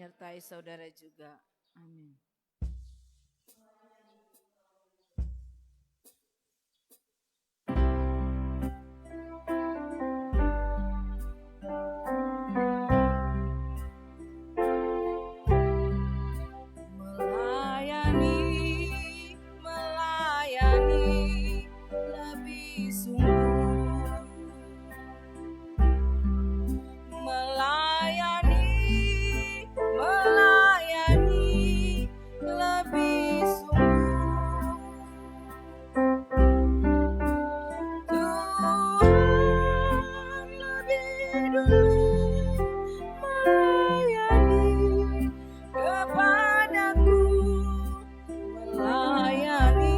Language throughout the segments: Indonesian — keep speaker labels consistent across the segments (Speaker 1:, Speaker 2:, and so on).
Speaker 1: menyertai saudara juga. Amin. Melayani lebih sungguh, melayani lebih sungguh. Tuhan lebih dulu melayani kepadaku, melayani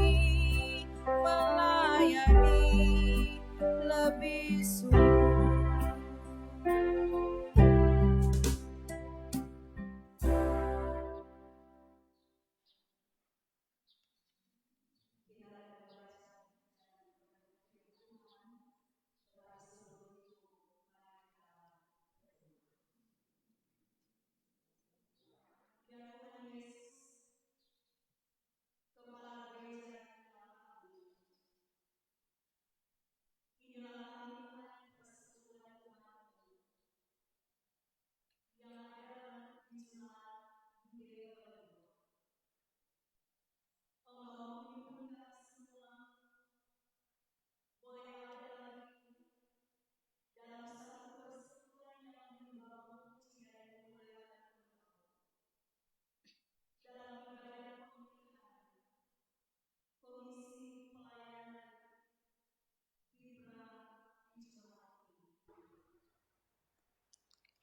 Speaker 1: lebih sungguh.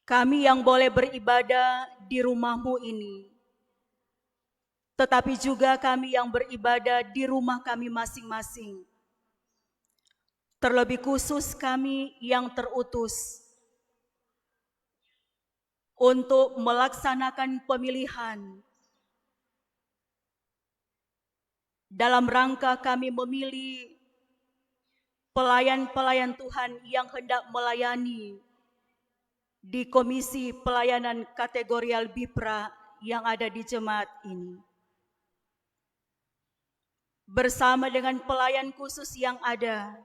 Speaker 1: Kami yang boleh beribadah di rumah-Mu ini, tetapi juga kami yang beribadah di rumah kami masing-masing. Terlebih khusus kami yang terutus untuk melaksanakan pemilihan dalam rangka kami memilih pelayan-pelayan Tuhan yang hendak melayani di Komisi Pelayanan Kategorial BIPRA yang ada di jemaat ini. Bersama dengan pelayan khusus yang ada,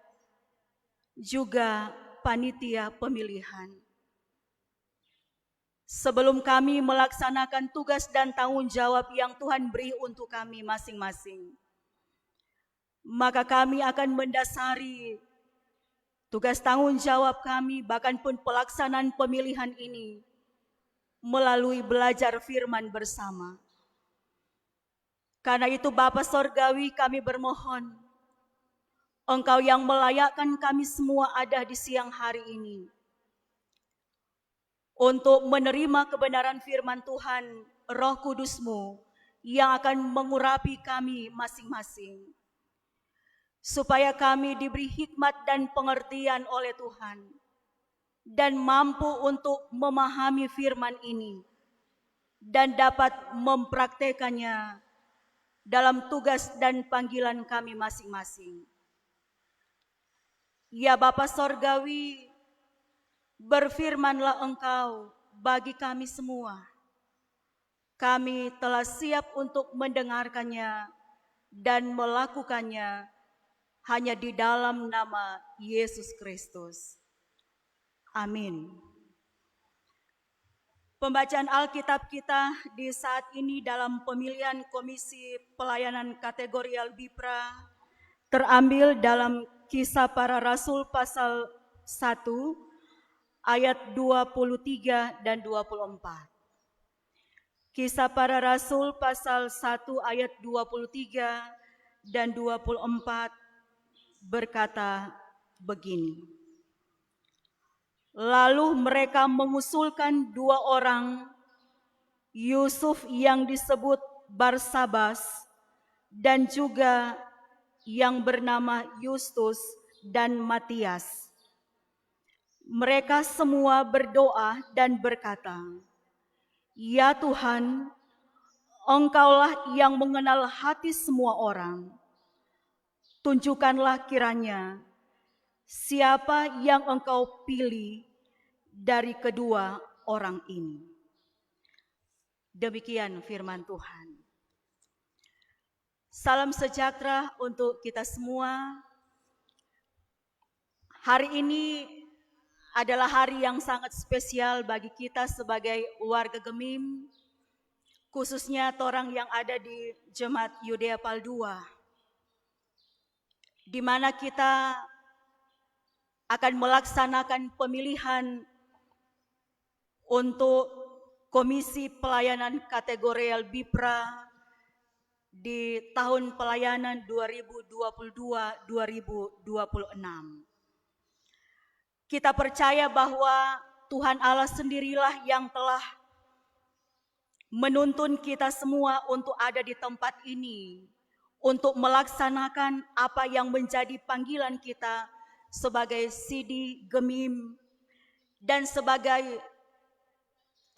Speaker 1: juga panitia pemilihan. Sebelum kami melaksanakan tugas dan tanggung jawab yang Tuhan beri untuk kami masing-masing, maka kami akan mendasari tugas tanggung jawab kami, bahkan pun pelaksanaan pemilihan ini melalui belajar firman bersama. Karena itu Bapa Sorgawi, kami bermohon, Engkau yang melayakkan kami semua ada di siang hari ini untuk menerima kebenaran firman Tuhan, Roh Kudus-Mu yang akan mengurapi kami masing-masing, supaya kami diberi hikmat dan pengertian oleh Tuhan, dan mampu untuk memahami firman ini, dan dapat mempraktekannya dalam tugas dan panggilan kami masing-masing. Ya Bapa Sorgawi, berfirmanlah Engkau bagi kami semua. Kami telah siap untuk mendengarkannya dan melakukannya hanya di dalam nama Yesus Kristus. Amin. Pembacaan Alkitab kita di saat ini dalam pemilihan Komisi Pelayanan Kategorial BIPRA terambil dalam Kisah Para Rasul pasal 1 ayat 23 dan 24. Kisah Para Rasul pasal 1 ayat 23 dan 24 berkata begini. Lalu mereka mengusulkan dua orang, Yusuf yang disebut Barsabas dan juga yang bernama Yustus dan Matias. Mereka semua berdoa dan berkata, "Ya Tuhan, Engkaulah yang mengenal hati semua orang. Tunjukkanlah kiranya siapa yang Engkau pilih dari kedua orang ini." Demikian firman Tuhan. Salam sejahtera untuk kita semua. Hari ini adalah hari yang sangat spesial bagi kita sebagai warga Gemim, khususnya orang yang ada di Jemaat Yudea Pal II, di mana kita akan melaksanakan pemilihan untuk Komisi Pelayanan Kategorial BIPRA di tahun pelayanan 2022-2026. Kita percaya bahwa Tuhan Allah sendirilah yang telah menuntun kita semua untuk ada di tempat ini, untuk melaksanakan apa yang menjadi panggilan kita sebagai Sidi Gemim dan sebagai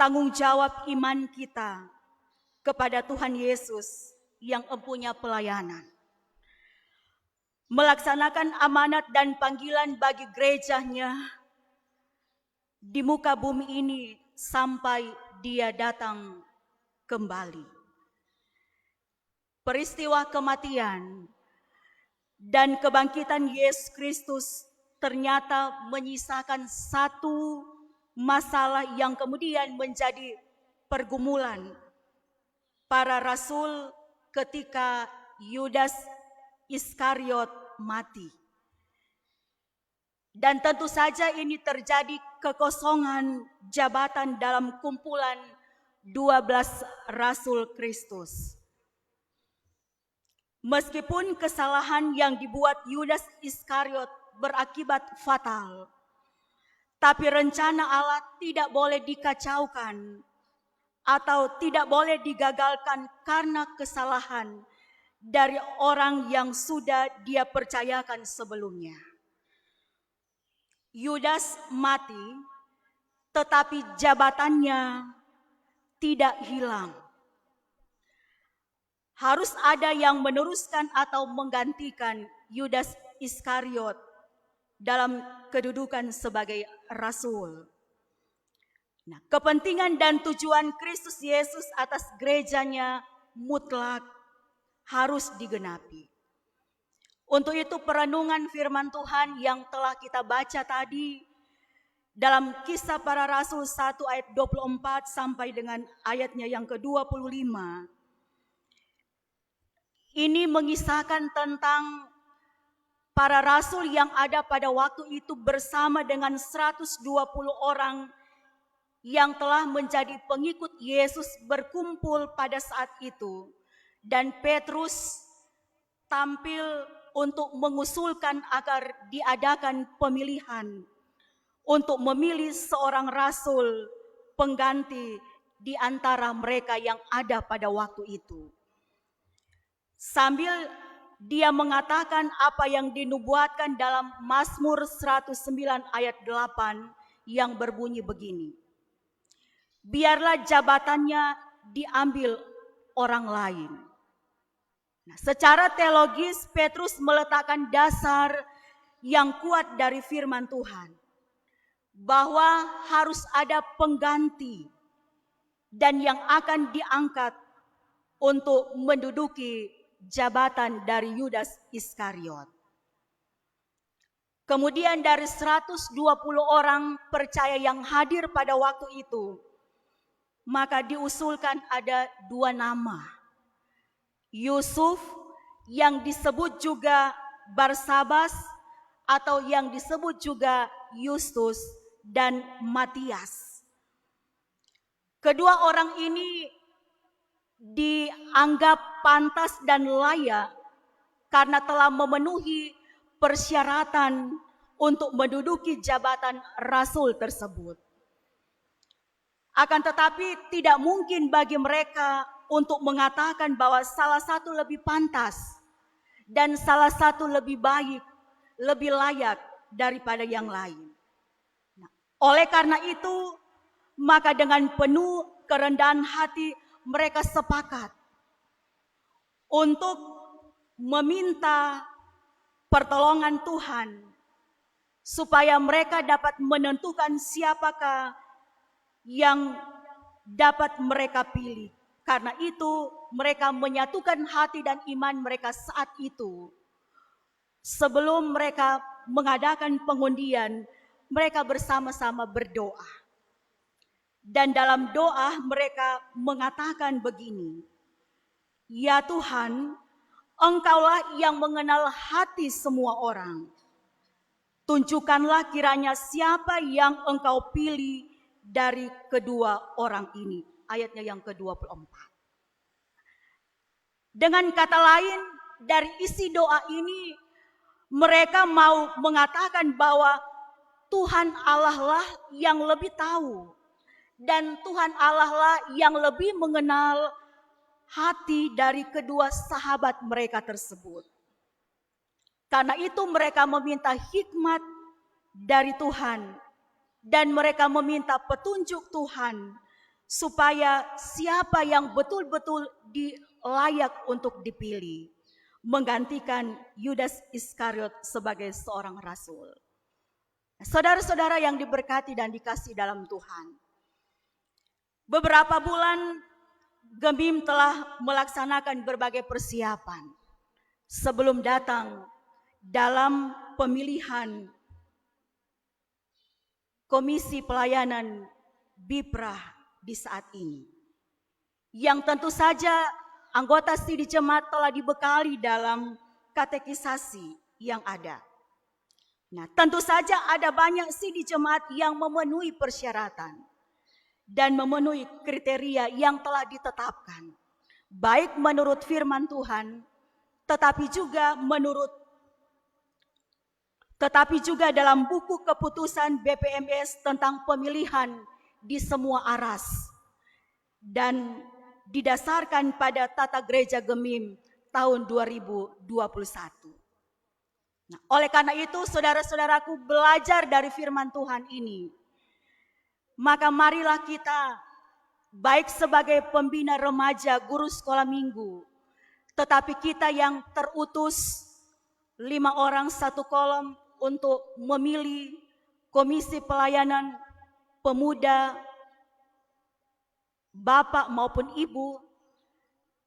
Speaker 1: tanggung jawab iman kita kepada Tuhan Yesus yang empunya pelayanan. Melaksanakan amanat dan panggilan bagi gerejanya di muka bumi ini sampai Dia datang kembali. Peristiwa kematian dan kebangkitan Yesus Kristus ternyata menyisakan satu masalah yang kemudian menjadi pergumulan para rasul ketika Yudas Iskariot mati. Dan tentu saja ini terjadi kekosongan jabatan dalam kumpulan 12 Rasul Kristus. Meskipun kesalahan yang dibuat Yudas Iskariot berakibat fatal, tapi rencana Allah tidak boleh dikacaukan atau tidak boleh digagalkan karena kesalahan dari orang yang sudah Dia percayakan sebelumnya. Yudas mati, tetapi jabatannya tidak hilang. Harus ada yang meneruskan atau menggantikan Yudas Iskariot dalam kedudukan sebagai rasul. Nah, kepentingan dan tujuan Kristus Yesus atas gerejanya mutlak harus digenapi. Untuk itu perenungan firman Tuhan yang telah kita baca tadi dalam Kisah Para Rasul 1 ayat 24 sampai dengan ayatnya yang ke-25. Ini mengisahkan tentang para rasul yang ada pada waktu itu bersama dengan 120 orang yang telah menjadi pengikut Yesus berkumpul pada saat itu. Dan Petrus tampil untuk mengusulkan agar diadakan pemilihan untuk memilih seorang rasul pengganti di antara mereka yang ada pada waktu itu. Sambil dia mengatakan apa yang dinubuatkan dalam Mazmur 109 ayat 8 yang berbunyi begini. Biarlah jabatannya diambil orang lain. Nah, secara teologis Petrus meletakkan dasar yang kuat dari firman Tuhan. Bahwa harus ada pengganti dan yang akan diangkat untuk menduduki jabatan dari Yudas Iskariot. Kemudian dari 120 orang percaya yang hadir pada waktu itu, maka diusulkan ada dua nama. Yusuf yang disebut juga Barsabas atau yang disebut juga Yustus dan Matias. Kedua orang ini dianggap pantas dan layak karena telah memenuhi persyaratan untuk menduduki jabatan rasul tersebut. Akan tetapi tidak mungkin bagi mereka untuk mengatakan bahwa salah satu lebih pantas dan salah satu lebih baik, lebih layak daripada yang lain. Nah, oleh karena itu, maka dengan penuh kerendahan hati mereka sepakat untuk meminta pertolongan Tuhan supaya mereka dapat menentukan siapakah yang dapat mereka pilih. Karena itu mereka menyatukan hati dan iman mereka saat itu. Sebelum mereka mengadakan pengundian, mereka bersama-sama berdoa. Dan dalam doa mereka mengatakan begini, "Ya Tuhan, Engkaulah yang mengenal hati semua orang. Tunjukkanlah kiranya siapa yang Engkau pilih dari kedua orang ini." Ayatnya yang ke-24. Dengan kata lain, dari isi doa ini mereka mau mengatakan bahwa Tuhan Allah lah yang lebih tahu. Dan Tuhan Allah lah yang lebih mengenal hati dari kedua sahabat mereka tersebut. Karena itu mereka meminta hikmat dari Tuhan. Dan mereka meminta petunjuk Tuhan. Supaya siapa yang betul-betul layak untuk dipilih. Menggantikan Yudas Iskariot sebagai seorang rasul. Saudara-saudara yang diberkati dan dikasihi dalam Tuhan. Beberapa bulan Gemim telah melaksanakan berbagai persiapan sebelum datang dalam pemilihan Komisi Pelayanan BIPRA di saat ini. Yang tentu saja anggota Studi Jemaat telah dibekali dalam katekisasi yang ada. Nah, tentu saja ada banyak Studi Jemaat yang memenuhi persyaratan dan memenuhi kriteria yang telah ditetapkan. Baik menurut firman Tuhan, tetapi juga dalam buku keputusan BPMS tentang pemilihan di semua aras dan didasarkan pada Tata Gereja Gemim tahun 2021. Nah, oleh karena itu saudara-saudaraku, belajar dari firman Tuhan ini, maka marilah kita baik sebagai pembina remaja, guru sekolah minggu, tetapi kita yang terutus 5 orang 1 kolom untuk memilih Komisi Pelayanan Pemuda, bapak maupun ibu,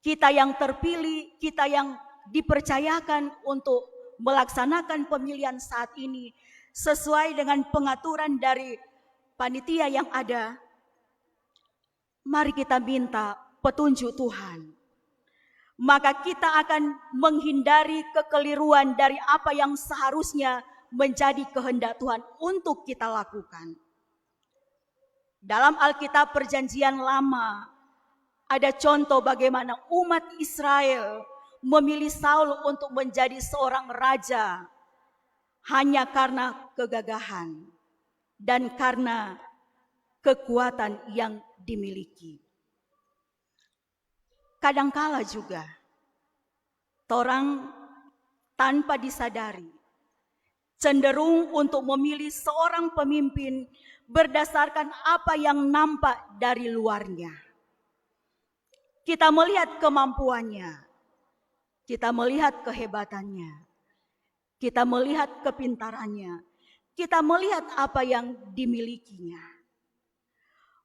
Speaker 1: kita yang terpilih, kita yang dipercayakan untuk melaksanakan pemilihan saat ini sesuai dengan pengaturan dari panitia yang ada. Mari kita minta petunjuk Tuhan. Maka kita akan menghindari kekeliruan dari apa yang seharusnya menjadi kehendak Tuhan untuk kita lakukan. Dalam Alkitab Perjanjian Lama ada contoh bagaimana umat Israel memilih Saul untuk menjadi seorang raja hanya karena kegagahan dan karena kekuatan yang dimiliki. Kadangkala juga orang tanpa disadari cenderung untuk memilih seorang pemimpin berdasarkan apa yang nampak dari luarnya. Kita melihat kemampuannya, kita melihat kehebatannya, kita melihat kepintarannya, kita melihat apa yang dimilikinya.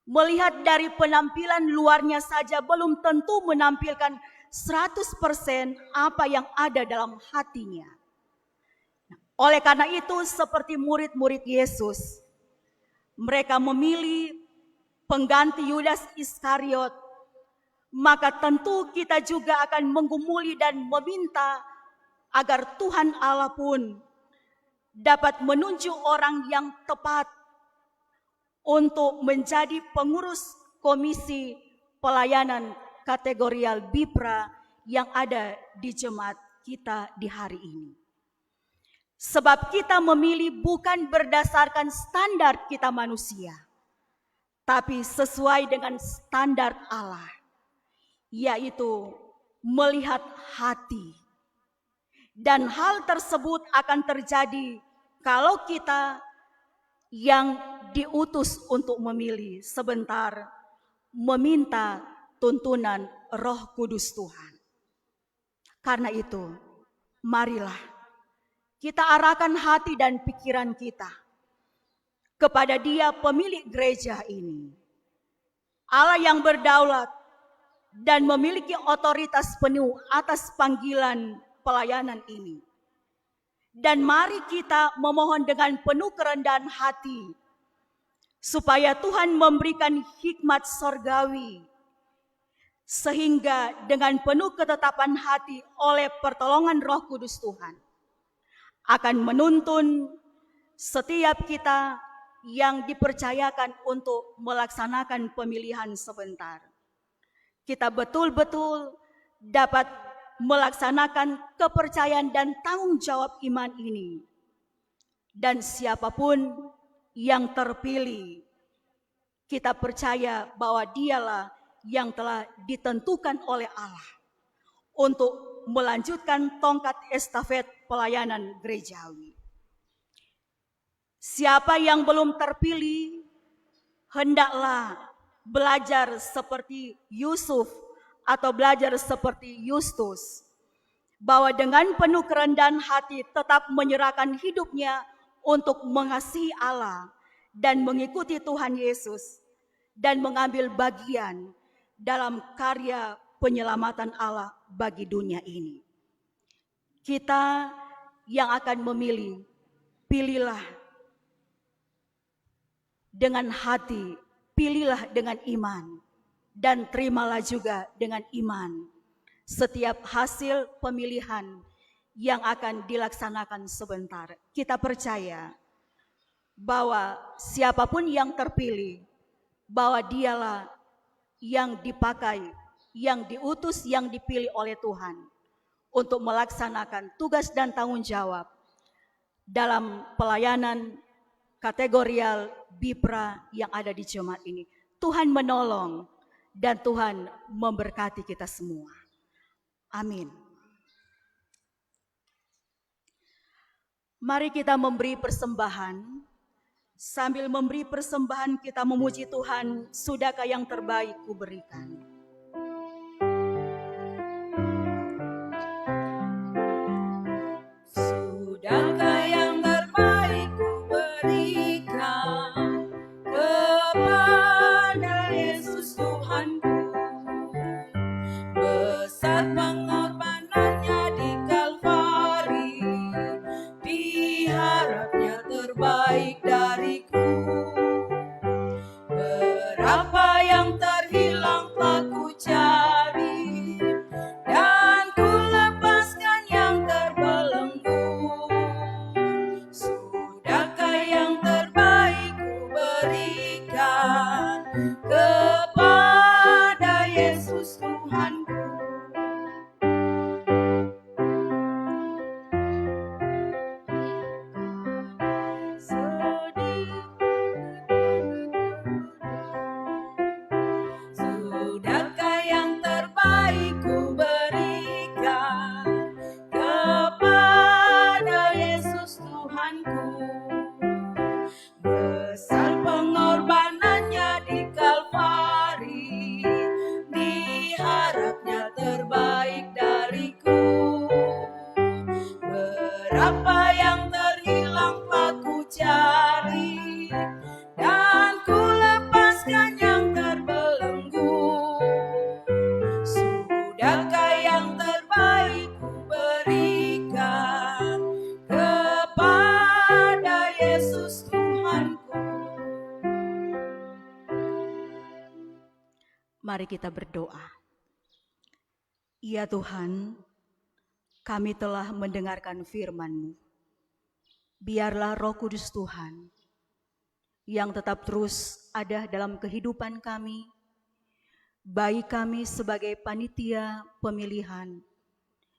Speaker 1: Melihat dari penampilan luarnya saja belum tentu menampilkan 100% apa yang ada dalam hatinya. Oleh karena itu, seperti murid-murid Yesus, mereka memilih pengganti Yudas Iskariot, maka tentu kita juga akan menggumuli dan meminta agar Tuhan Allah pun dapat menunjuk orang yang tepat untuk menjadi pengurus Komisi Pelayanan Kategorial BIPRA yang ada di jemaat kita di hari ini. Sebab kita memilih bukan berdasarkan standar kita manusia, tapi sesuai dengan standar Allah, yaitu melihat hati. Dan hal tersebut akan terjadi kalau kita yang diutus untuk memilih sebentar meminta tuntunan Roh Kudus Tuhan. Karena itu, marilah kita arahkan hati dan pikiran kita kepada Dia pemilik gereja ini. Allah yang berdaulat dan memiliki otoritas penuh atas panggilan pelayanan ini. Dan mari kita memohon dengan penuh kerendahan hati, supaya Tuhan memberikan hikmat sorgawi, sehingga dengan penuh ketetapan hati oleh pertolongan Roh Kudus Tuhan, akan menuntun setiap kita yang dipercayakan untuk melaksanakan pemilihan sebentar. Kita betul-betul dapat melaksanakan kepercayaan dan tanggung jawab iman ini. Dan siapapun yang terpilih, kita percaya bahwa dialah yang telah ditentukan oleh Allah untuk melanjutkan tongkat estafet pelayanan gerejawi. Siapa yang belum terpilih, hendaklah belajar seperti Yusuf atau belajar seperti Yustus, bahwa dengan penuh kerendahan hati tetap menyerahkan hidupnya untuk mengasihi Allah dan mengikuti Tuhan Yesus dan mengambil bagian dalam karya penyelamatan Allah bagi dunia ini. Kita yang akan memilih, pilihlah dengan hati, pilihlah dengan iman, dan terimalah juga dengan iman setiap hasil pemilihan yang akan dilaksanakan sebentar. Kita percaya bahwa siapapun yang terpilih, bahwa dialah yang dipakai, yang diutus, yang dipilih oleh Tuhan untuk melaksanakan tugas dan tanggung jawab dalam pelayanan kategorial BIPRA yang ada di jemaat ini. Tuhan menolong dan Tuhan memberkati kita semua. Amin. Mari kita memberi persembahan. Sambil memberi persembahan kita memuji Tuhan, sudahkah yang terbaik kuberikan.
Speaker 2: Sudahkah yang terbaik kuberikan kepada Yesus Tuhanku. Besar pengorbanannya di Kalvari, diharapnya terbaik dariku. Berapa yang terhilang telah ku cari, dan ku lepaskan yang terbelenggu. Sudahkah yang terbaik ku berikan kepada Yesus Tuhanku. Sudahkah yang terbaik ku berikan kepada Yesus Tuhanku. Besar pengorbanannya di Kalvari, diharapnya terbaik dariku. Berapa yang terhilang telah ku cari, dan ku lepaskan yang terbelenggu. Sudahkah yang terbaik ku berikan kepada Yesus Tuhanku.
Speaker 1: Mari kita berdoa. Ya Tuhan, kami telah mendengarkan firman-Mu. Biarlah Roh Kudus Tuhan yang tetap terus ada dalam kehidupan kami, baik kami sebagai panitia pemilihan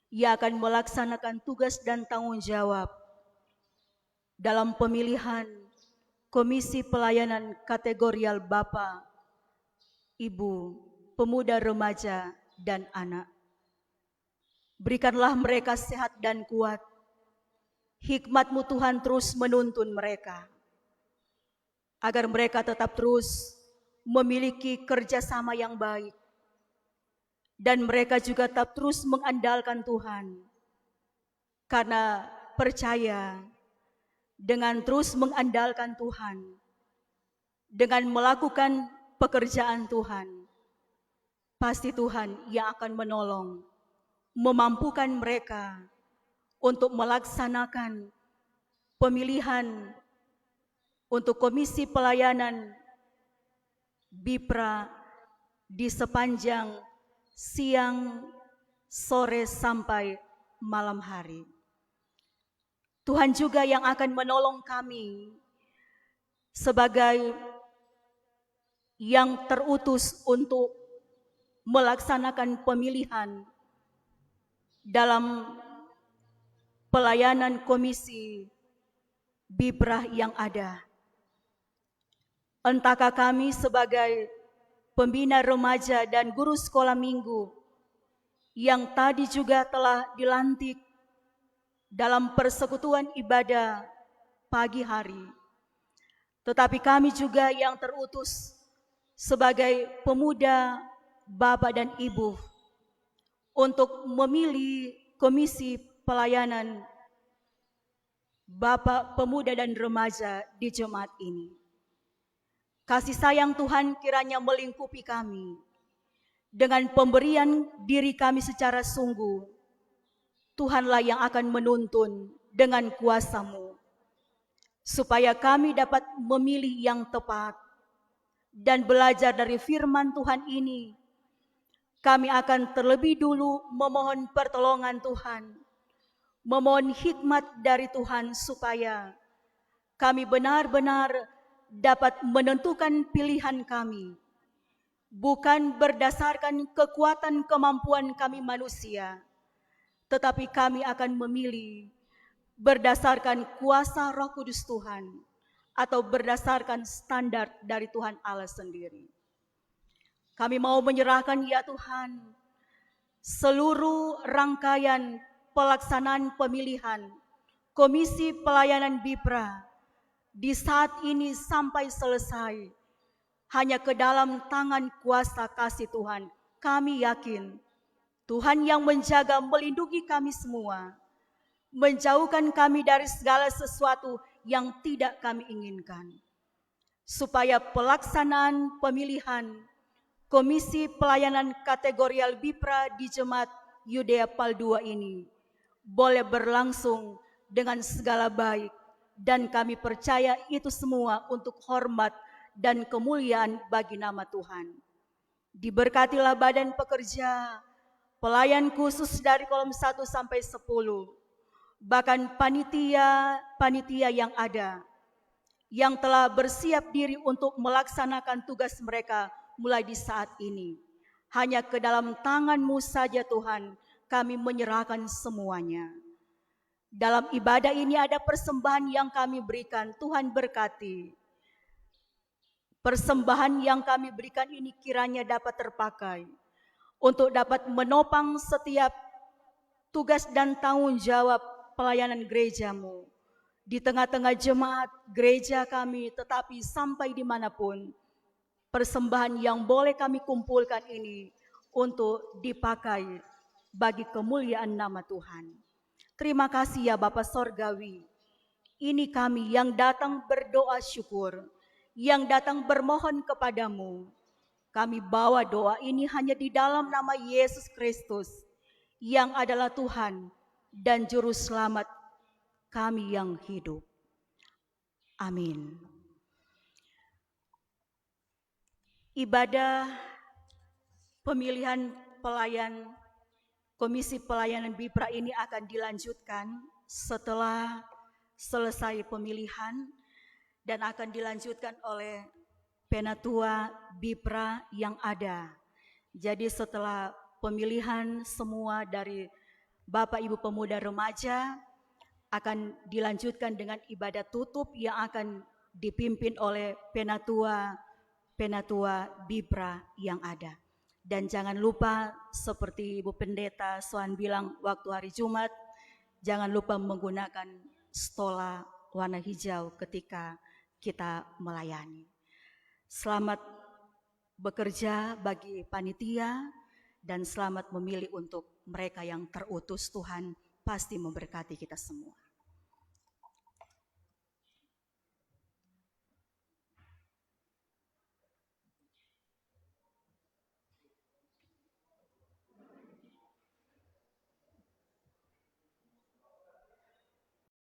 Speaker 1: yang akan melaksanakan tugas dan tanggung jawab dalam pemilihan Komisi Pelayanan Kategorial Bapak, Ibu, Pemuda, Remaja, dan Anak. Berikanlah mereka sehat dan kuat. Hikmat-Mu Tuhan terus menuntun mereka, agar mereka tetap terus memiliki kerjasama yang baik. Dan mereka juga tetap terus mengandalkan Tuhan. Karena percaya dengan terus mengandalkan Tuhan, dengan melakukan pekerjaan Tuhan, pasti Tuhan yang akan menolong, memampukan mereka untuk melaksanakan pemilihan untuk Komisi Pelayanan BIPRA di sepanjang siang, sore, sampai malam hari. Tuhan juga yang akan menolong kami sebagai yang terutus untuk melaksanakan pemilihan dalam pelayanan komisi BIPRA yang ada. Entahkah kami sebagai pembina remaja dan guru sekolah minggu yang tadi juga telah dilantik dalam persekutuan ibadah pagi hari, tetapi kami juga yang terutus sebagai pemuda, bapak dan ibu untuk memilih komisi pelayanan bapak, pemuda dan remaja di jemaat ini. Kasih sayang Tuhan kiranya melingkupi kami dengan pemberian diri kami secara sungguh. Tuhanlah yang akan menuntun dengan kuasa-Mu, supaya kami dapat memilih yang tepat dan belajar dari firman Tuhan ini. Kami akan terlebih dulu memohon pertolongan Tuhan, memohon hikmat dari Tuhan supaya kami benar-benar dapat menentukan pilihan kami, bukan berdasarkan kekuatan kemampuan kami manusia, tetapi kami akan memilih berdasarkan kuasa Roh Kudus Tuhan atau berdasarkan standar dari Tuhan Allah sendiri. Kami mau menyerahkan ya Tuhan seluruh rangkaian pelaksanaan pemilihan Komisi Pelayanan BIPRA di saat ini sampai selesai hanya ke dalam tangan kuasa kasih Tuhan. Kami yakin Tuhan yang menjaga, melindungi kami semua, menjauhkan kami dari segala sesuatu yang tidak kami inginkan, supaya pelaksanaan pemilihan Komisi Pelayanan Kategorial BIPRA di Jemaat Yudea Pal 2 ini boleh berlangsung dengan segala baik, dan kami percaya itu semua untuk hormat dan kemuliaan bagi nama Tuhan. Diberkatilah badan pekerja, pelayan khusus dari kolom 1 sampai 10, bahkan panitia yang ada, yang telah bersiap diri untuk melaksanakan tugas mereka mulai di saat ini. Hanya ke dalam tangan-Mu saja Tuhan kami menyerahkan semuanya. Dalam ibadah ini ada persembahan yang kami berikan, Tuhan berkati. Persembahan yang kami berikan ini kiranya dapat terpakai untuk dapat menopang setiap tugas dan tanggung jawab pelayanan gereja-Mu di tengah-tengah jemaat gereja kami, tetapi sampai dimanapun persembahan yang boleh kami kumpulkan ini untuk dipakai bagi kemuliaan nama Tuhan. Terima kasih ya Bapa Sorgawi, ini kami yang datang berdoa syukur, yang datang bermohon kepadamu. Kami bawa doa ini hanya di dalam nama Yesus Kristus yang adalah Tuhan dan Juru Selamat kami yang hidup. Amin. Ibadah pemilihan pelayan Komisi Pelayanan BIPRA ini akan dilanjutkan setelah selesai pemilihan dan akan dilanjutkan oleh Penatua BIPRA yang ada. Jadi setelah pemilihan semua dari Bapak Ibu Pemuda Remaja akan dilanjutkan dengan ibadah tutup yang akan dipimpin oleh Penatua BIPRA yang ada. Dan jangan lupa seperti Ibu Pendeta Soan bilang waktu hari Jumat, jangan lupa menggunakan stola warna hijau ketika kita melayani. Selamat bekerja bagi panitia dan selamat memilih untuk mereka yang terutus. Tuhan pasti memberkati kita semua.